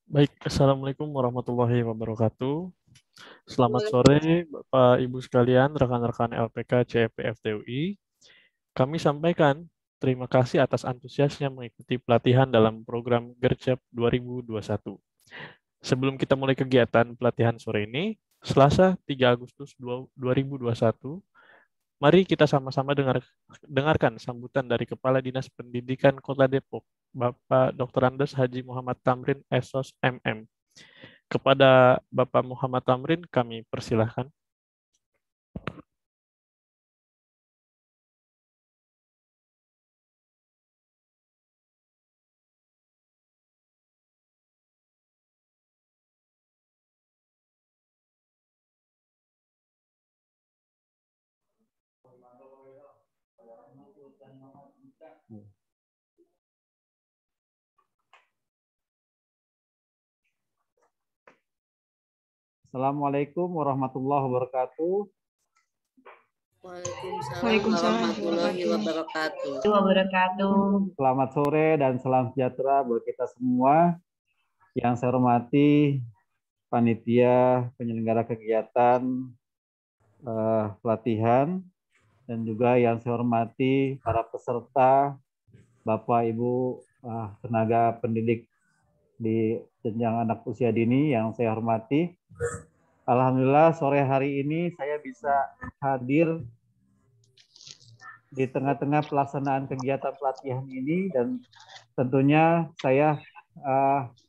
Baik, Assalamualaikum warahmatullahi wabarakatuh. Selamat sore, Bapak Ibu sekalian, rekan-rekan LPK CEP FTUI. Kami sampaikan terima kasih atas antusiasnya mengikuti pelatihan dalam program Gercep 2021. Sebelum kita mulai kegiatan pelatihan sore ini, Selasa 3 Agustus 2021, mari kita sama-sama dengarkan sambutan dari Kepala Dinas Pendidikan Kota Depok, Bapak Dr. Andes Haji Muhammad Tamrin SOS MM. Kepada Bapak Muhammad Tamrin, kami persilahkan. Assalamualaikum warahmatullahi wabarakatuh. Waalaikumsalam warahmatullahi wabarakatuh. Selamat sore dan salam sejahtera buat kita semua. Yang saya hormati panitia penyelenggara kegiatan pelatihan dan juga yang saya hormati para peserta, Bapak Ibu tenaga pendidik di jenjang anak usia dini yang saya hormati. Alhamdulillah sore hari ini saya bisa hadir di tengah-tengah pelaksanaan kegiatan pelatihan ini dan tentunya saya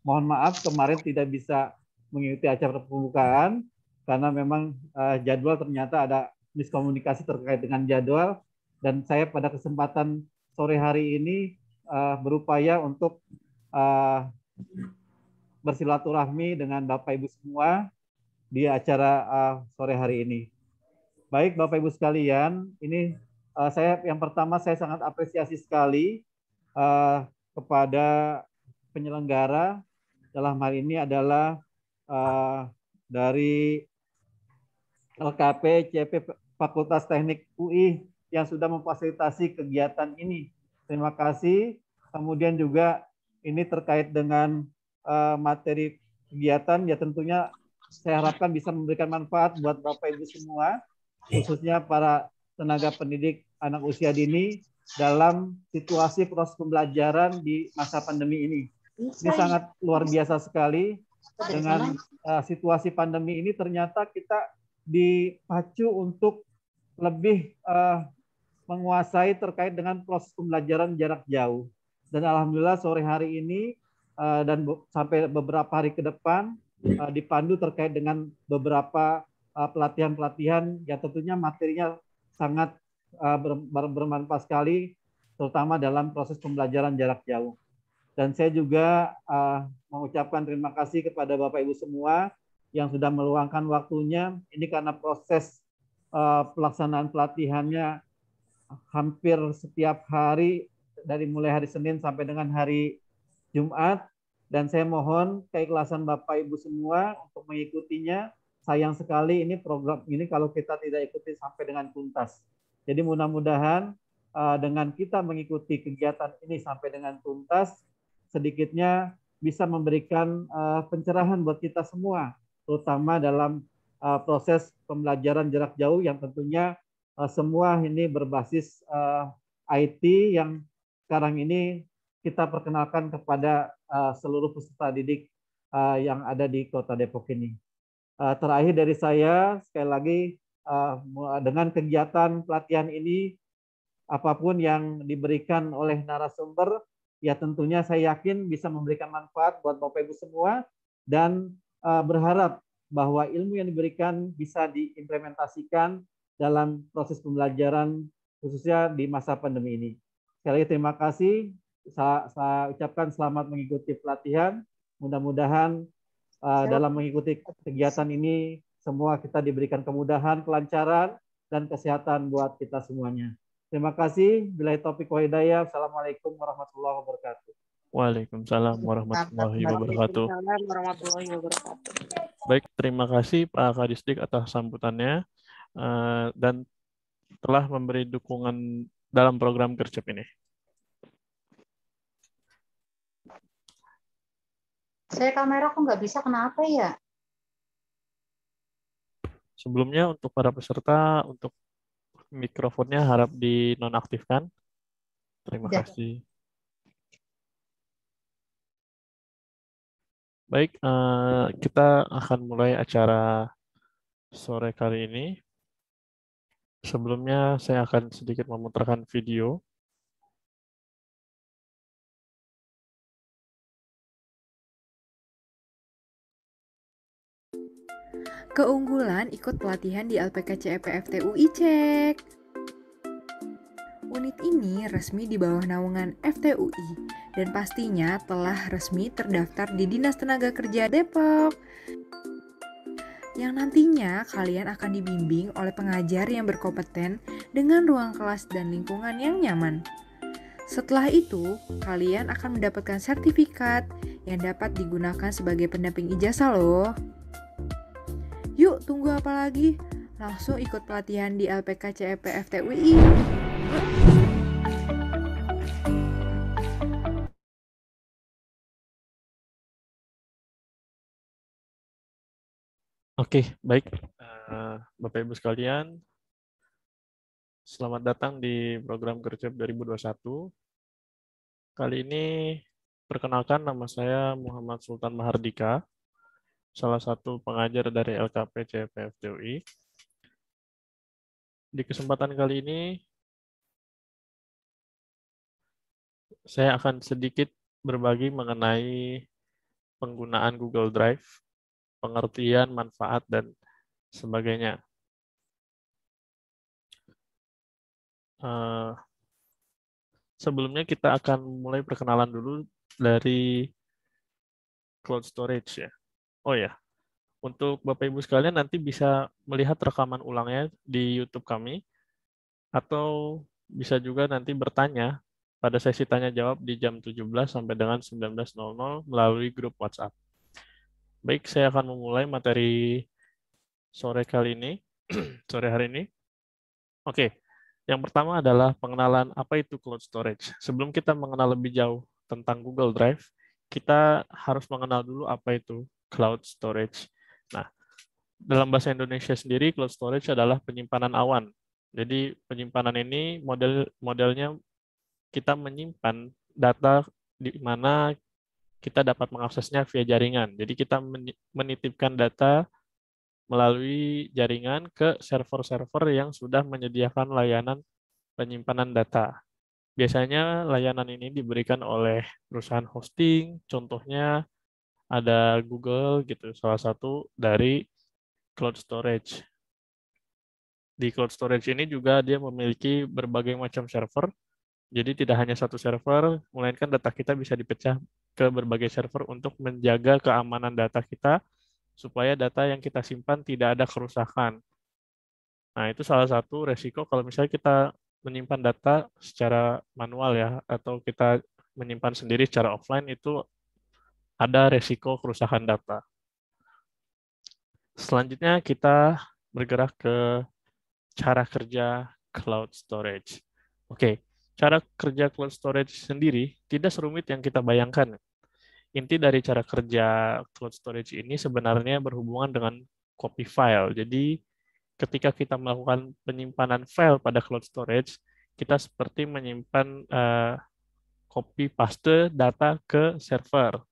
mohon maaf kemarin tidak bisa mengikuti acara pembukaan karena memang jadwal ternyata ada miskomunikasi terkait dengan jadwal dan saya pada kesempatan sore hari ini berupaya untuk bersilaturahmi dengan Bapak Ibu semua di acara sore hari ini. Baik Bapak Ibu sekalian, ini yang pertama saya sangat apresiasi sekali kepada penyelenggara dalam hal ini adalah dari LKP CP Fakultas Teknik UI yang sudah memfasilitasi kegiatan ini. Terima kasih. Kemudian juga ini terkait dengan materi kegiatan ya tentunya saya harapkan bisa memberikan manfaat buat Bapak Ibu semua, khususnya para tenaga pendidik anak usia dini dalam situasi proses pembelajaran di masa pandemi ini. Ini sangat luar biasa sekali dengan situasi pandemi ini ternyata kita dipacu untuk lebih menguasai terkait dengan proses pembelajaran jarak jauh. Dan alhamdulillah sore hari ini dan sampai beberapa hari ke depan dipandu terkait dengan beberapa pelatihan-pelatihan yang tentunya materinya sangat bermanfaat sekali, terutama dalam proses pembelajaran jarak jauh. Dan saya juga mengucapkan terima kasih kepada Bapak Ibu semua yang sudah meluangkan waktunya. Ini karena proses pelaksanaan pelatihannya hampir setiap hari dari mulai hari Senin sampai dengan hari Jumat. Dan saya mohon keikhlasan Bapak Ibu semua untuk mengikutinya. Sayang sekali ini program ini kalau kita tidak ikuti sampai dengan tuntas. Jadi mudah-mudahan dengan kita mengikuti kegiatan ini sampai dengan tuntas, sedikitnya bisa memberikan pencerahan buat kita semua, terutama dalam proses pembelajaran jarak jauh yang tentunya semua ini berbasis IT yang sekarang ini kita perkenalkan kepada seluruh peserta didik yang ada di Kota Depok ini. Terakhir dari saya, sekali lagi dengan kegiatan pelatihan ini, apapun yang diberikan oleh narasumber, ya tentunya saya yakin bisa memberikan manfaat buat Bapak Ibu semua dan berharap bahwa ilmu yang diberikan bisa diimplementasikan dalam proses pembelajaran khususnya di masa pandemi ini. Sekali lagi terima kasih. Saya ucapkan selamat mengikuti pelatihan. Mudah-mudahan dalam mengikuti kegiatan ini semua kita diberikan kemudahan, kelancaran, dan kesehatan buat kita semuanya. Terima kasih. Bila topik wa hidayah. Assalamualaikum warahmatullahi wabarakatuh. Waalaikumsalam warahmatullahi wabarakatuh. Waalaikumsalam warahmatullahi wabarakatuh. Baik, terima kasih Pak Kadisdik atas sambutannya dan telah memberi dukungan dalam program Gercep ini. Saya kamera kok nggak bisa, kenapa ya? Sebelumnya untuk para peserta, untuk mikrofonnya harap dinonaktifkan. Terima Udah. kasih. Baik, kita akan mulai acara sore kali ini. Sebelumnya saya akan sedikit memutarkan video. Keunggulan ikut pelatihan di LPK CEP FTUI cek. Unit ini resmi di bawah naungan FTUI dan pastinya telah resmi terdaftar di Dinas Tenaga Kerja Depok. Yang nantinya kalian akan dibimbing oleh pengajar yang berkompeten dengan ruang kelas dan lingkungan yang nyaman. Setelah itu, kalian akan mendapatkan sertifikat yang dapat digunakan sebagai pendamping ijazah loh. Yuk, tunggu apa lagi? Langsung ikut pelatihan di LPK CEP FTUI. Oke, baik. Bapak Ibu sekalian, selamat datang di program kerja 2021. Kali ini perkenalkan, nama saya Muhammad Sultan Mahardika, salah satu pengajar dari LKP CEP FTUI. Di kesempatan kali ini, saya akan sedikit berbagi mengenai penggunaan Google Drive, pengertian, manfaat, dan sebagainya. Sebelumnya kita akan mulai perkenalan dulu dari cloud storage ya. Oh ya, untuk Bapak Ibu sekalian nanti bisa melihat rekaman ulangnya di YouTube kami, atau bisa juga nanti bertanya pada sesi tanya jawab di jam 17 sampai dengan 19.00 melalui grup WhatsApp. Baik, saya akan memulai materi sore kali ini, sore hari ini. Oke, yang pertama adalah pengenalan apa itu cloud storage. Sebelum kita mengenal lebih jauh tentang Google Drive, kita harus mengenal dulu apa itu cloud storage. Nah, dalam bahasa Indonesia sendiri, cloud storage adalah penyimpanan awan. Jadi penyimpanan ini modelnya kita menyimpan data di mana kita dapat mengaksesnya via jaringan. Jadi kita menitipkan data melalui jaringan ke server-server yang sudah menyediakan layanan penyimpanan data. Biasanya layanan ini diberikan oleh perusahaan hosting, contohnya ada Google gitu, salah satu dari cloud storage. Di cloud storage ini juga dia memiliki berbagai macam server, jadi tidak hanya satu server, melainkan data kita bisa dipecah ke berbagai server untuk menjaga keamanan data kita, supaya data yang kita simpan tidak ada kerusakan. Nah, itu salah satu resiko kalau misalnya kita menyimpan data secara manual ya, atau kita menyimpan sendiri secara offline, itu ada resiko kerusakan data. Selanjutnya kita bergerak ke cara kerja cloud storage. Oke, cara kerja cloud storage sendiri tidak serumit yang kita bayangkan. Inti dari cara kerja cloud storage ini sebenarnya berhubungan dengan copy file. Jadi ketika kita melakukan penyimpanan file pada cloud storage, kita seperti menyimpan copy paste data ke server.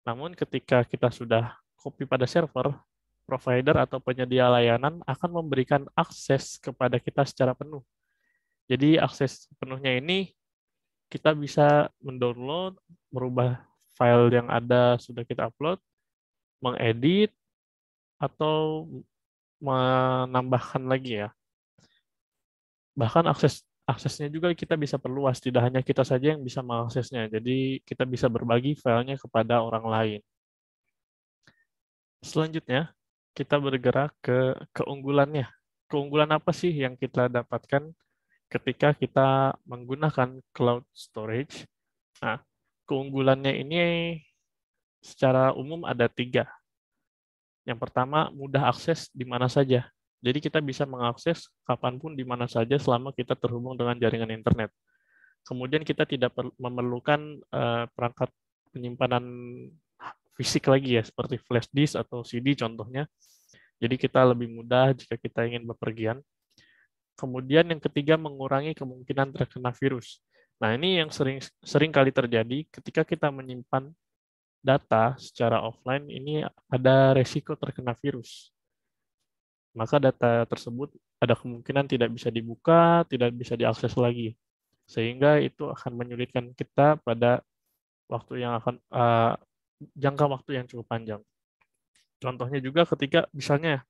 Namun ketika kita sudah copy pada server, provider atau penyedia layanan akan memberikan akses kepada kita secara penuh. Jadi akses penuhnya ini kita bisa mendownload, merubah file yang ada sudah kita upload, mengedit, atau menambahkan lagi ya. Bahkan aksesnya juga kita bisa perluas, tidak hanya kita saja yang bisa mengaksesnya. Jadi kita bisa berbagi filenya kepada orang lain. Selanjutnya, kita bergerak ke keunggulannya. Keunggulan apa sih yang kita dapatkan ketika kita menggunakan cloud storage? Nah, keunggulannya ini secara umum ada 3. Yang pertama, mudah akses di mana saja. Jadi kita bisa mengakses kapanpun di mana saja selama kita terhubung dengan jaringan internet. Kemudian kita tidak memerlukan perangkat penyimpanan fisik lagi ya, seperti flash disk atau CD contohnya. Jadi kita lebih mudah jika kita ingin bepergian. Kemudian yang ketiga, mengurangi kemungkinan terkena virus. Nah, ini yang sering kali terjadi ketika kita menyimpan data secara offline, ini ada resiko terkena virus. Maka data tersebut ada kemungkinan tidak bisa dibuka, tidak bisa diakses lagi. Sehingga itu akan menyulitkan kita pada waktu yang akan jangka waktu yang cukup panjang. Contohnya juga ketika misalnya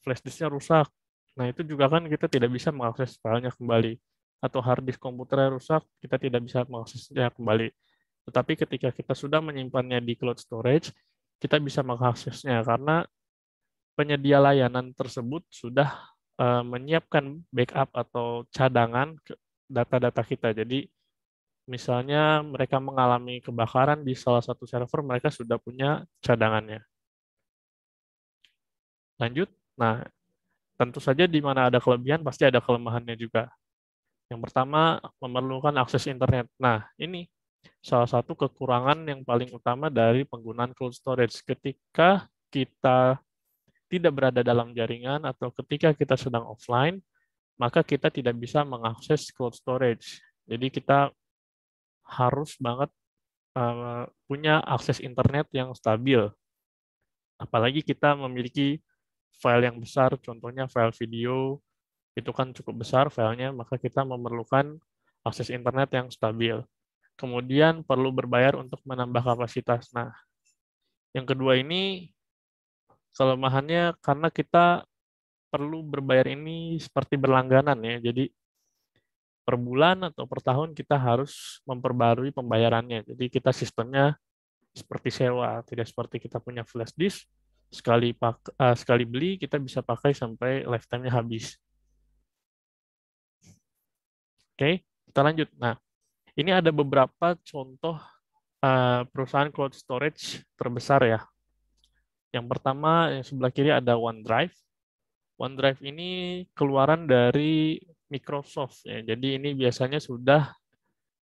flash disk-nya rusak, nah itu juga kan kita tidak bisa mengakses filenya kembali. Atau hard disk komputernya rusak, kita tidak bisa mengaksesnya kembali. Tetapi ketika kita sudah menyimpannya di cloud storage, kita bisa mengaksesnya karena penyedia layanan tersebut sudah menyiapkan backup atau cadangan data-data kita. Jadi misalnya mereka mengalami kebakaran di salah satu server, mereka sudah punya cadangannya. Lanjut. Nah, tentu saja di mana ada kelebihan, pasti ada kelemahannya juga. Yang pertama, memerlukan akses internet. Nah, ini salah satu kekurangan yang paling utama dari penggunaan cloud storage. Ketika kita tidak berada dalam jaringan atau ketika kita sedang offline, maka kita tidak bisa mengakses cloud storage. Jadi kita harus banget punya akses internet yang stabil. Apalagi kita memiliki file yang besar, contohnya file video, itu kan cukup besar filenya, maka kita memerlukan akses internet yang stabil. Kemudian perlu berbayar untuk menambah kapasitas. Nah, yang kedua ini kelemahannya karena kita perlu berbayar ini seperti berlangganan ya. Jadi per bulan atau per tahun kita harus memperbarui pembayarannya. Jadi kita sistemnya seperti sewa, tidak seperti kita punya flash disk, sekali beli kita bisa pakai sampai lifetime-nya habis. Oke, kita lanjut. Nah, ini ada beberapa contoh perusahaan cloud storage terbesar ya. Yang pertama, yang sebelah kiri ada OneDrive. OneDrive ini keluaran dari Microsoft ya. Jadi ini biasanya sudah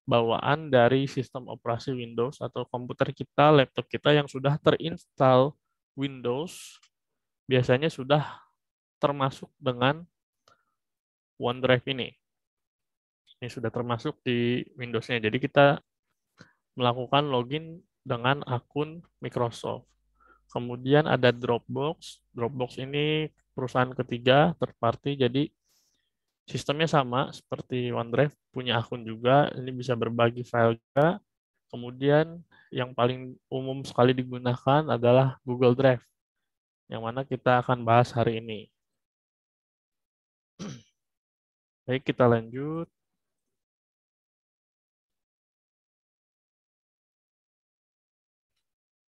bawaan dari sistem operasi Windows atau komputer kita, laptop kita yang sudah terinstall Windows, biasanya sudah termasuk dengan OneDrive ini. Ini sudah termasuk di Windows-nya. Jadi kita melakukan login dengan akun Microsoft. Kemudian ada Dropbox. Dropbox ini perusahaan ketiga, third party, jadi sistemnya sama seperti OneDrive, punya akun juga, ini bisa berbagi file juga. Kemudian yang paling umum sekali digunakan adalah Google Drive, yang mana kita akan bahas hari ini. Baik, kita lanjut.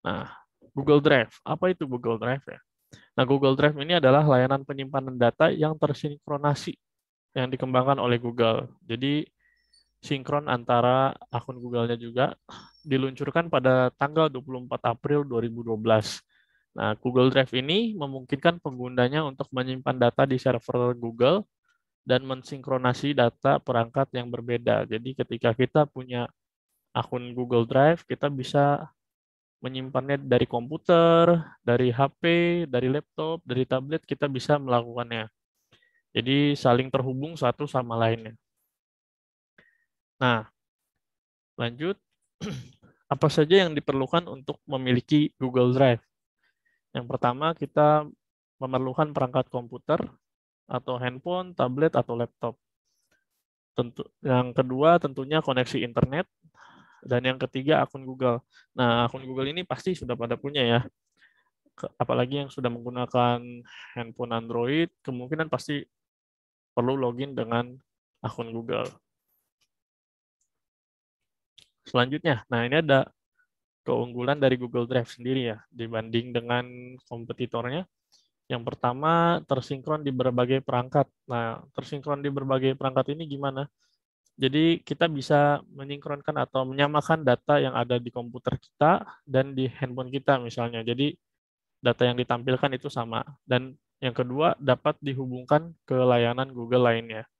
Nah, Google Drive. Apa itu Google Drive ya? Nah, Google Drive ini adalah layanan penyimpanan data yang tersinkronasi yang dikembangkan oleh Google. Jadi, sinkron antara akun Google-nya juga diluncurkan pada tanggal 24 April 2012. Nah, Google Drive ini memungkinkan penggunanya untuk menyimpan data di server Google dan mensinkronasi data perangkat yang berbeda. Jadi, ketika kita punya akun Google Drive, kita bisa menyimpannya dari komputer, dari HP, dari laptop, dari tablet, kita bisa melakukannya. Jadi saling terhubung satu sama lainnya. Nah, lanjut. Apa saja yang diperlukan untuk memiliki Google Drive? Yang pertama, kita memerlukan perangkat komputer atau handphone, tablet, atau laptop. Yang kedua, tentunya koneksi internet. Dan yang ketiga, akun Google. Nah, akun Google ini pasti sudah pada punya ya. Apalagi yang sudah menggunakan handphone Android, kemungkinan pasti perlu login dengan akun Google. Selanjutnya, nah ini ada keunggulan dari Google Drive sendiri ya, dibanding dengan kompetitornya. Yang pertama, tersinkron di berbagai perangkat. Nah, tersinkron di berbagai perangkat ini gimana? Jadi kita bisa menyinkronkan atau menyamakan data yang ada di komputer kita dan di handphone kita misalnya. Jadi data yang ditampilkan itu sama. Dan yang kedua, dapat dihubungkan ke layanan Google lainnya.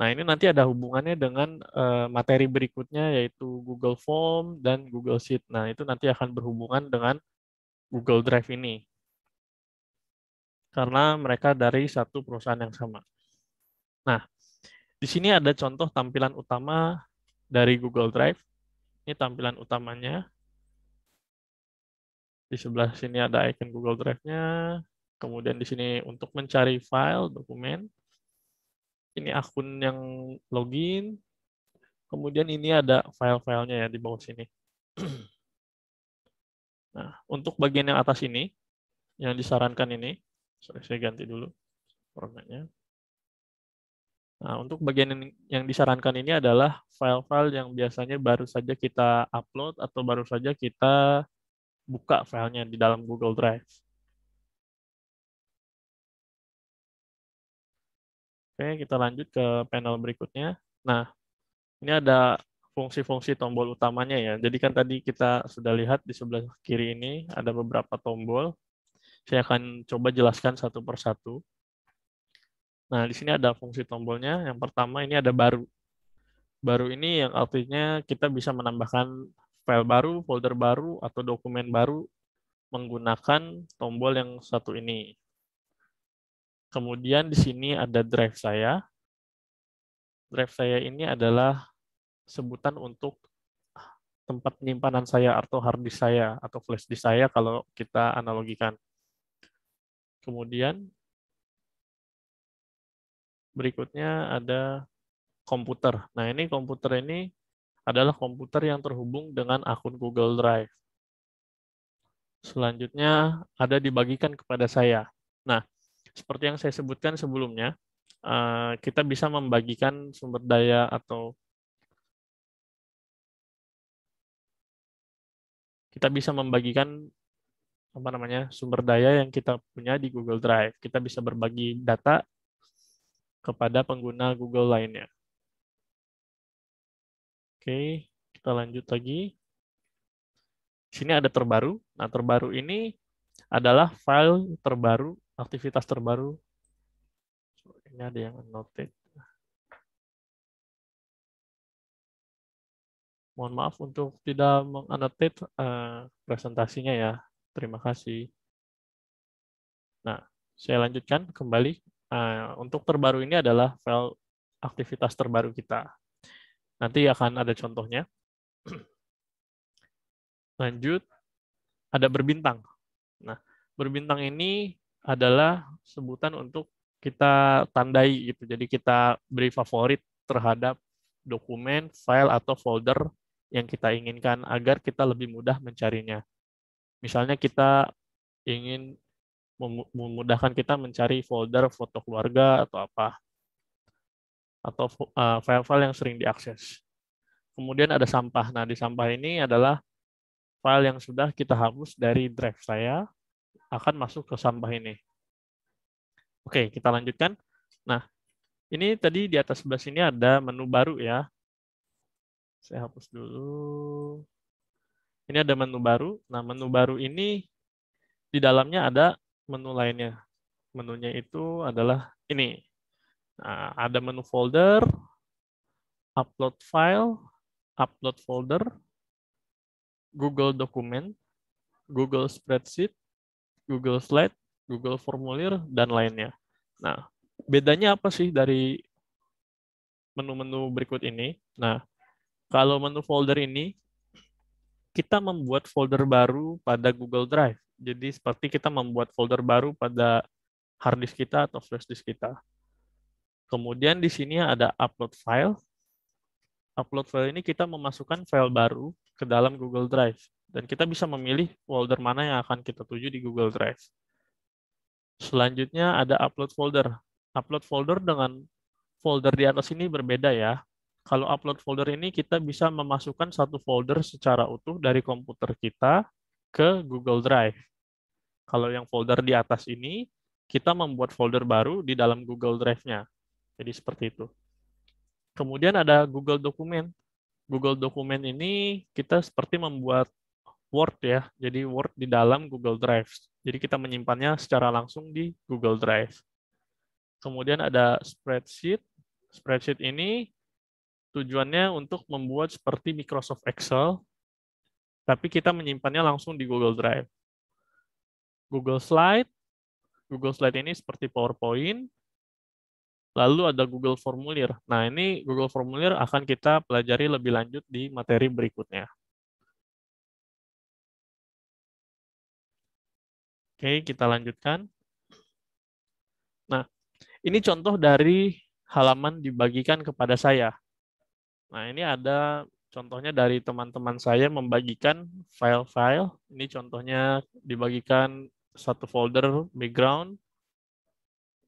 Nah, ini nanti ada hubungannya dengan materi berikutnya, yaitu Google Form dan Google Sheet. Nah, itu nanti akan berhubungan dengan Google Drive ini. Karena mereka dari satu perusahaan yang sama. Nah, di sini ada contoh tampilan utama dari Google Drive. Ini tampilan utamanya. Di sebelah sini ada icon Google Drive-nya. Kemudian di sini untuk mencari file, dokumen. Ini akun yang login. Kemudian ini ada file-filenya ya di bawah sini. Nah, untuk bagian yang atas ini, yang disarankan ini, saya ganti dulu warnanya. Nah, untuk bagian yang disarankan ini adalah file-file yang biasanya baru saja kita upload atau baru saja kita buka filenya di dalam Google Drive. Oke, kita lanjut ke panel berikutnya. Nah, ini ada fungsi-fungsi tombol utamanya ya. Jadi kan tadi kita sudah lihat di sebelah kiri ini ada beberapa tombol. Saya akan coba jelaskan satu persatu. Nah, di sini ada fungsi tombolnya. Yang pertama ini ada baru. Baru ini yang artinya kita bisa menambahkan file baru, folder baru, atau dokumen baru menggunakan tombol yang satu ini. Kemudian di sini ada drive saya. Drive saya ini adalah sebutan untuk tempat penyimpanan saya atau hard disk saya atau flash disk saya kalau kita analogikan. Kemudian berikutnya ada komputer. Nah, ini komputer ini adalah komputer yang terhubung dengan akun Google Drive. Selanjutnya ada dibagikan kepada saya. Nah, seperti yang saya sebutkan sebelumnya, kita bisa membagikan sumber daya atau kita bisa membagikan sumber daya yang kita punya di Google Drive. Kita bisa berbagi data kepada pengguna Google lainnya. Oke, kita lanjut lagi. Di sini ada terbaru. Nah, terbaru ini adalah file terbaru, aktivitas terbaru. Ini ada yang annotate. Mohon maaf untuk tidak mengannotate presentasinya ya. Terima kasih. Nah, saya lanjutkan kembali. Untuk terbaru ini adalah file aktivitas terbaru kita. Nanti akan ada contohnya. Lanjut, ada berbintang. Nah, berbintang ini adalah sebutan untuk kita tandai gitu. Jadi kita beri favorit terhadap dokumen, file, atau folder yang kita inginkan agar kita lebih mudah mencarinya. Misalnya kita ingin memudahkan kita mencari folder foto keluarga atau apa, atau file-file yang sering diakses. Kemudian ada sampah. Nah, di sampah ini adalah file yang sudah kita hapus dari drive saya akan masuk ke sampah ini. Oke, kita lanjutkan. Nah, ini tadi di atas sebelah sini ada menu baru ya. Saya hapus dulu. Ini ada menu baru. Nah, menu baru ini di dalamnya ada menu lainnya. Menunya itu adalah ini. Nah, ada menu folder, upload file, upload folder, Google Dokumen, Google Spreadsheet, Google Slide, Google Formulir, dan lainnya. Nah, bedanya apa sih dari menu-menu berikut ini? Nah, kalau menu folder ini, kita membuat folder baru pada Google Drive. Jadi seperti kita membuat folder baru pada hard disk kita atau flash disk kita. Kemudian di sini ada upload file. Upload file ini kita memasukkan file baru ke dalam Google Drive. Dan kita bisa memilih folder mana yang akan kita tuju di Google Drive. Selanjutnya ada upload folder. Upload folder dengan folder di atas ini berbeda ya. Kalau upload folder ini kita bisa memasukkan satu folder secara utuh dari komputer kita ke Google Drive. Kalau yang folder di atas ini, kita membuat folder baru di dalam Google Drive-nya. Jadi seperti itu. Kemudian ada Google Dokumen. Google Dokumen ini kita seperti membuat Word ya. Jadi Word di dalam Google Drive. Jadi kita menyimpannya secara langsung di Google Drive. Kemudian ada Spreadsheet. Spreadsheet ini tujuannya untuk membuat seperti Microsoft Excel, tapi kita menyimpannya langsung di Google Drive. Google Slide ini seperti PowerPoint, lalu ada Google Formulir. Nah, ini Google Formulir akan kita pelajari lebih lanjut di materi berikutnya. Oke, kita lanjutkan. Nah, ini contoh dari halaman dibagikan kepada saya. Nah, ini ada contohnya dari teman-teman saya membagikan file-file. Ini contohnya dibagikan satu folder background.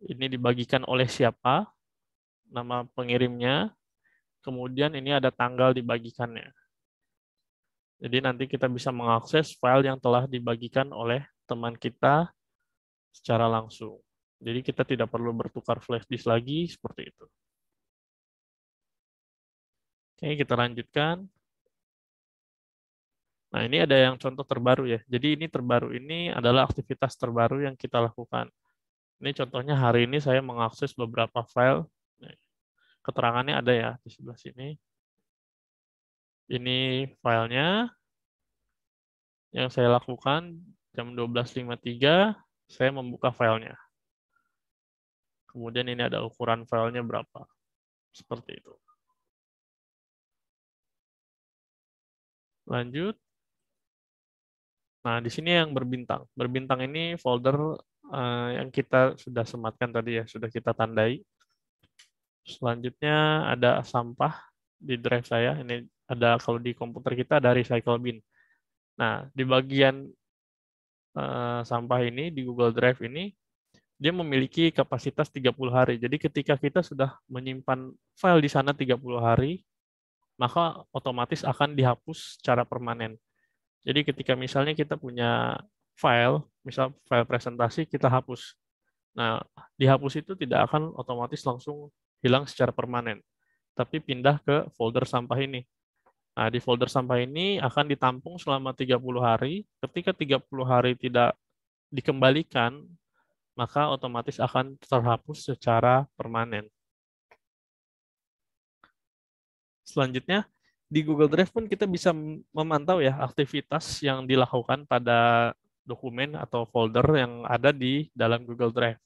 Ini dibagikan oleh siapa, nama pengirimnya. Kemudian ini ada tanggal dibagikannya. Jadi nanti kita bisa mengakses file yang telah dibagikan oleh teman kita secara langsung. Jadi kita tidak perlu bertukar flash disk lagi, seperti itu. Oke, kita lanjutkan. Nah, ini ada yang contoh terbaru ya. Jadi ini terbaru ini adalah aktivitas terbaru yang kita lakukan. Ini contohnya hari ini saya mengakses beberapa file. Keterangannya ada ya di sebelah sini. Ini filenya yang saya lakukan jam 12.53, saya membuka filenya. Kemudian ini ada ukuran filenya berapa. Seperti itu. Lanjut. Nah, di sini yang berbintang. Berbintang ini folder yang kita sudah sematkan tadi ya, sudah kita tandai. Selanjutnya ada sampah di drive saya. Ini ada kalau di komputer kita ada recycle bin. Nah, di bagian sampah ini di Google Drive ini dia memiliki kapasitas 30 hari. Jadi ketika kita sudah menyimpan file di sana 30 hari, maka otomatis akan dihapus secara permanen. Jadi ketika misalnya kita punya file, misal file presentasi, kita hapus. Nah, dihapus itu tidak akan otomatis langsung hilang secara permanen, tapi pindah ke folder sampah ini. Nah, di folder sampah ini akan ditampung selama 30 hari. Ketika 30 hari tidak dikembalikan, maka otomatis akan terhapus secara permanen. Selanjutnya, di Google Drive pun kita bisa memantau ya aktivitas yang dilakukan pada dokumen atau folder yang ada di dalam Google Drive.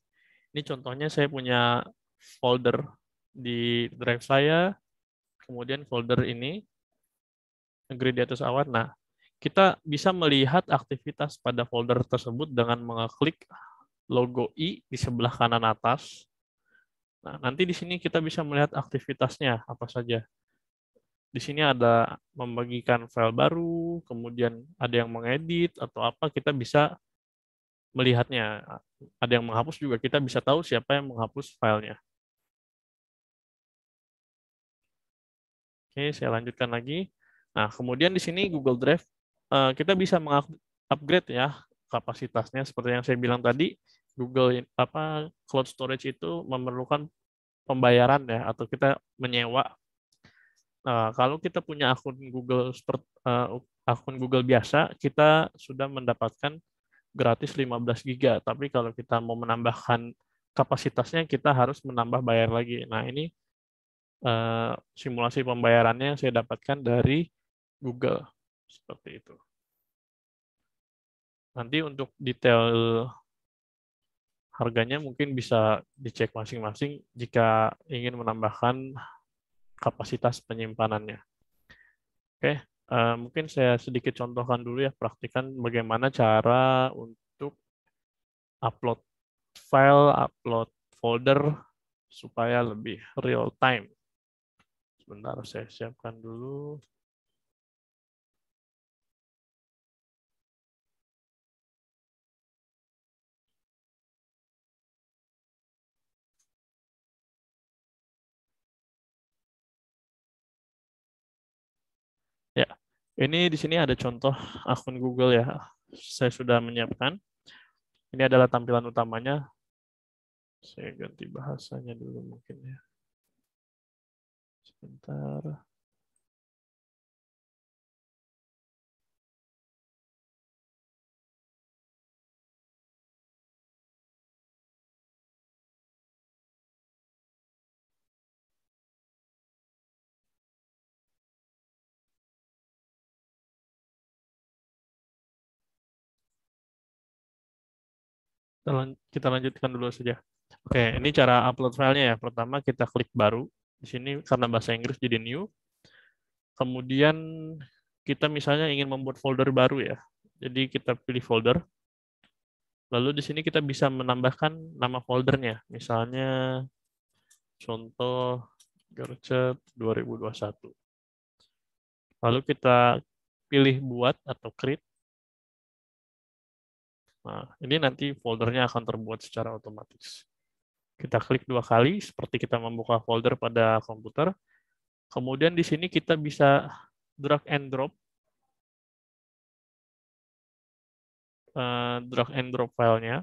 Ini contohnya saya punya folder di drive saya, kemudian folder ini, Negeri di Atas Awan. Nah, kita bisa melihat aktivitas pada folder tersebut dengan mengeklik logo I di sebelah kanan atas. Nah, nanti di sini kita bisa melihat aktivitasnya apa saja. Di sini ada membagikan file baru, kemudian ada yang mengedit atau apa, kita bisa melihatnya. Ada yang menghapus juga, kita bisa tahu siapa yang menghapus filenya. Oke, saya lanjutkan lagi. Nah, kemudian di sini Google Drive, kita bisa mengupgrade ya kapasitasnya. Seperti yang saya bilang tadi, Google Cloud Storage itu memerlukan pembayaran ya, atau kita menyewa. Nah, kalau kita punya akun Google biasa, kita sudah mendapatkan gratis 15 GB. Tapi kalau kita mau menambahkan kapasitasnya, kita harus menambah bayar lagi. Nah, ini simulasi pembayarannya yang saya dapatkan dari Google. Seperti itu. Nanti untuk detail harganya mungkin bisa dicek masing-masing jika ingin menambahkan kapasitas penyimpanannya. Oke, mungkin saya sedikit contohkan dulu ya, praktikan bagaimana cara untuk upload file, upload folder supaya lebih real time. Sebentar, saya siapkan dulu. Ya, ini di sini ada contoh akun Google ya. Saya sudah menyiapkan. Ini adalah tampilan utamanya. Saya ganti bahasanya dulu mungkin ya. Sebentar. Kita lanjutkan dulu saja. Oke, ini cara upload filenya ya. Pertama kita klik baru. Di sini karena bahasa Inggris jadi new. Kemudian kita misalnya ingin membuat folder baru ya. Jadi kita pilih folder. Lalu di sini kita bisa menambahkan nama foldernya. Misalnya contoh Gercep 2021. Lalu kita pilih buat atau create. Nah, ini nanti foldernya akan terbuat secara otomatis. Kita klik 2 kali seperti kita membuka folder pada komputer. Kemudian di sini kita bisa drag and drop filenya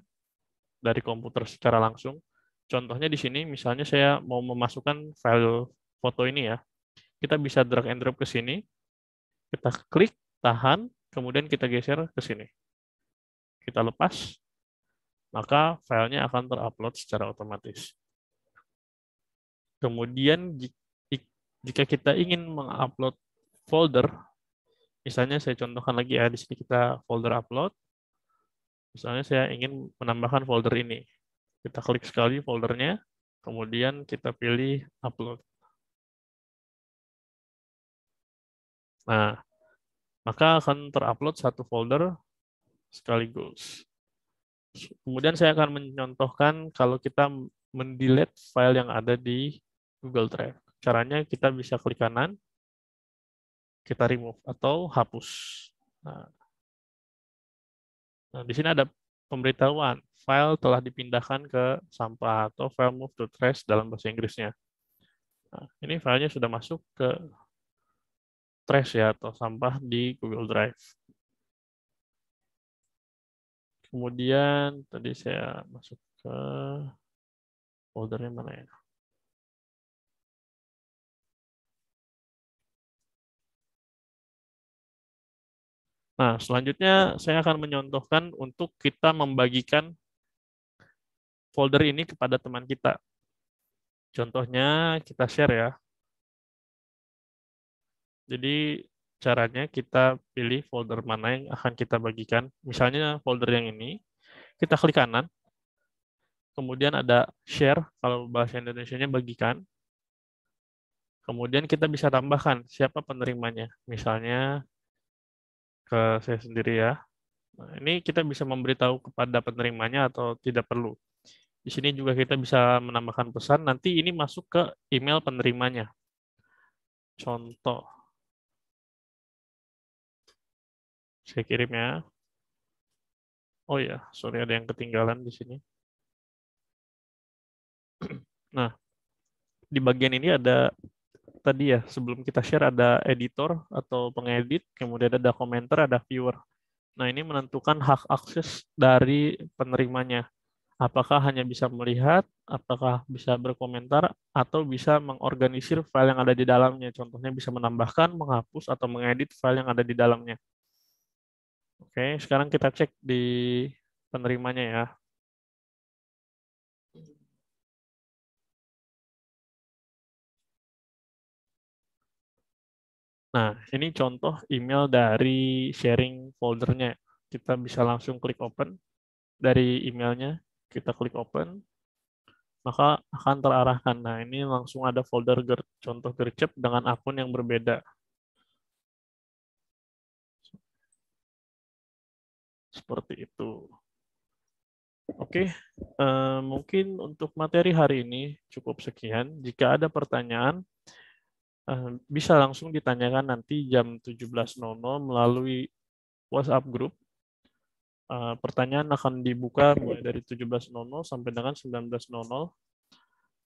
dari komputer secara langsung. Contohnya di sini misalnya saya mau memasukkan file foto ini ya. Kita bisa drag and drop ke sini. Kita klik, tahan, kemudian kita geser ke sini. Kita lepas, maka filenya akan terupload secara otomatis. Kemudian jika kita ingin mengupload folder, misalnya saya contohkan lagi ya, di sini kita folder upload. Misalnya saya ingin menambahkan folder ini. Kita klik sekali foldernya, kemudian kita pilih upload. Nah, maka akan terupload satu folder sekaligus. Kemudian saya akan mencontohkan kalau kita mendelete file yang ada di Google Drive. Caranya kita bisa klik kanan, kita remove atau hapus. Nah, di sini ada pemberitahuan, file telah dipindahkan ke sampah atau file move to trash dalam bahasa Inggrisnya. Nah, ini filenya sudah masuk ke trash ya atau sampah di Google Drive. Kemudian tadi saya masuk ke foldernya mana ya? Nah, selanjutnya saya akan menyontohkan untuk kita membagikan folder ini kepada teman kita. Contohnya kita share ya. Jadi caranya kita pilih folder mana yang akan kita bagikan. Misalnya folder yang ini, kita klik kanan. Kemudian ada share, kalau bahasa Indonesianya bagikan. Kemudian kita bisa tambahkan siapa penerimanya. Misalnya ke saya sendiri ya. Nah, ini kita bisa memberitahu kepada penerimanya atau tidak perlu. Di sini juga kita bisa menambahkan pesan, nanti ini masuk ke email penerimanya. Contoh. Saya kirim ya. Oh ya, sorry ada yang ketinggalan di sini. Nah, di bagian ini ada tadi ya, sebelum kita share ada editor atau pengedit, kemudian ada komentar, ada viewer. Nah, ini menentukan hak akses dari penerimanya. Apakah hanya bisa melihat, apakah bisa berkomentar, atau bisa mengorganisir file yang ada di dalamnya. Contohnya bisa menambahkan, menghapus, atau mengedit file yang ada di dalamnya. Oke, sekarang kita cek di penerimanya ya. Nah, ini contoh email dari sharing foldernya. Kita bisa langsung klik open dari emailnya. Kita klik open, maka akan terarahkan. Nah, ini langsung ada folder contoh gercep dengan akun yang berbeda. Seperti itu. Oke, mungkin untuk materi hari ini cukup sekian. Jika ada pertanyaan, bisa langsung ditanyakan nanti jam 17.00 melalui WhatsApp group. Pertanyaan akan dibuka mulai dari 17.00 sampai dengan 19.00.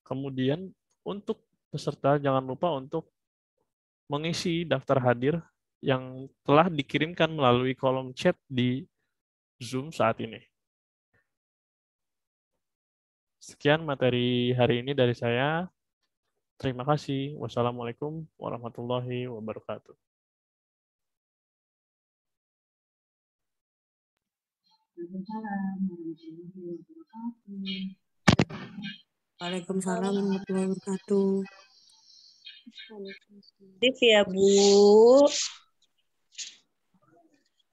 Kemudian untuk peserta jangan lupa untuk mengisi daftar hadir yang telah dikirimkan melalui kolom chat di Zoom saat ini. Sekian materi hari ini dari saya. Terima kasih. Wassalamualaikum warahmatullahi wabarakatuh. Waalaikumsalam warahmatullahi wabarakatuh. Aktif ya, Bu.